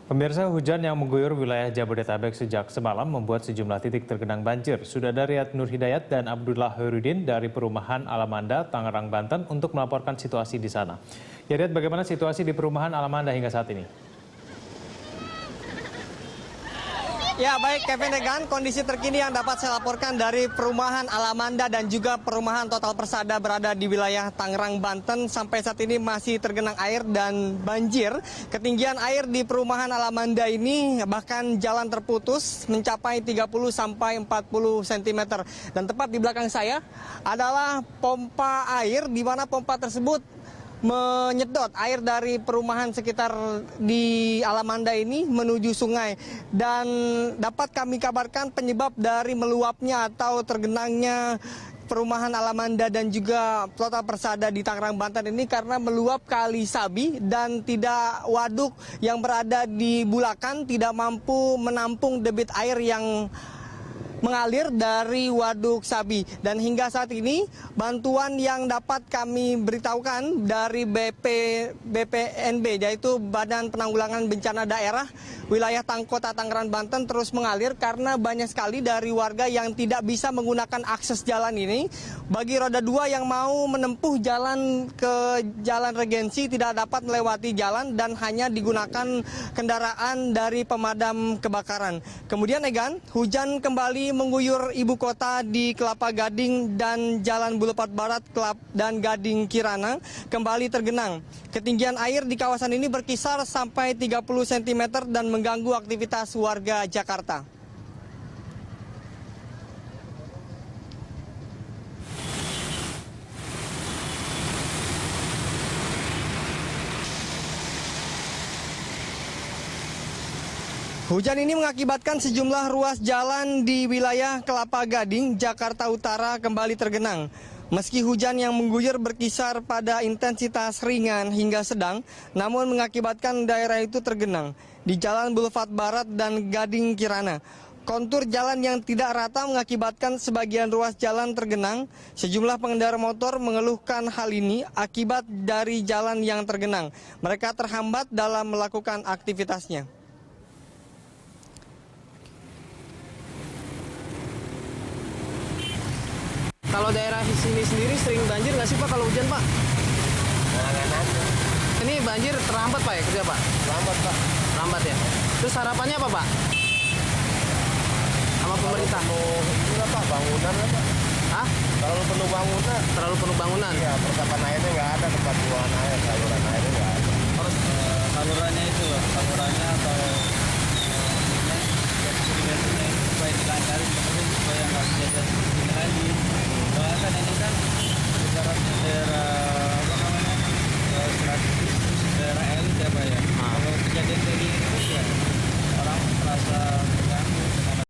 Pemirsa, hujan yang mengguyur wilayah Jabodetabek sejak semalam membuat sejumlah titik tergenang banjir. Sudah ada Riyad Nur Hidayat dan Abdullah Hoirudin dari Perumahan Alamanda, Tangerang, Banten untuk melaporkan situasi di sana. Ya, Riyad, bagaimana situasi di Perumahan Alamanda hingga saat ini? Ya, baik Kevin Degan, kondisi terkini yang dapat saya laporkan dari Perumahan Alamanda dan juga Perumahan Total Persada berada di wilayah Tangerang, Banten. Sampai saat ini masih tergenang air dan banjir. Ketinggian air di Perumahan Alamanda ini bahkan jalan terputus mencapai 30 sampai 40 cm. Dan tepat di belakang saya adalah pompa air, di mana pompa tersebut menyedot air dari perumahan sekitar di Alamanda ini menuju sungai. Dan dapat kami kabarkan penyebab dari meluapnya atau tergenangnya Perumahan Alamanda dan juga Total Persada di Tangerang, Banten ini karena meluap Kali Sabi dan tidak waduk yang berada di Bulakan tidak mampu menampung debit air yang mengalir dari Waduk Sabi. Dan hingga saat ini bantuan yang dapat kami beritahukan dari BPNB yaitu Badan Penanggulangan Bencana Daerah wilayah Kota Tangerang, Banten terus mengalir karena banyak sekali dari warga yang tidak bisa menggunakan akses jalan ini. Bagi roda 2 yang mau menempuh jalan ke Jalan Regensi tidak dapat melewati jalan dan hanya digunakan kendaraan dari pemadam kebakaran. Kemudian Egan, hujan kembali mengguyur ibu kota di Kelapa Gading dan Jalan Boulevard Barat dan Gading Kirana kembali tergenang. Ketinggian air di kawasan ini berkisar sampai 30 cm dan mengganggu aktivitas warga Jakarta. Hujan ini mengakibatkan sejumlah ruas jalan di wilayah Kelapa Gading, Jakarta Utara kembali tergenang. Meski hujan yang mengguyur berkisar pada intensitas ringan hingga sedang, namun mengakibatkan daerah itu tergenang di Jalan Boulevard Barat dan Gading Kirana. Kontur jalan yang tidak rata mengakibatkan sebagian ruas jalan tergenang. Sejumlah pengendara motor mengeluhkan hal ini akibat dari jalan yang tergenang. Mereka terhambat dalam melakukan aktivitasnya. Kalau daerah sini sendiri sering banjir nggak sih Pak kalau hujan Pak? Ini banjir terhambat Pak ya kerja Pak? Lambat Pak. Lambat ya? Terus harapannya apa Pak? Sama pemerintah? Ini Pak, bangunan lah Pak. Hah? Terlalu penuh bangunan. Terlalu penuh bangunan? Iya, persapan airnya nggak ada, tempat buangan air, saluran airnya nggak ada. Terus salurannya itu, salurannya atau supaya dilancarin, supaya nggak kejadian seperti ini lagi. Soalnya kan ini kan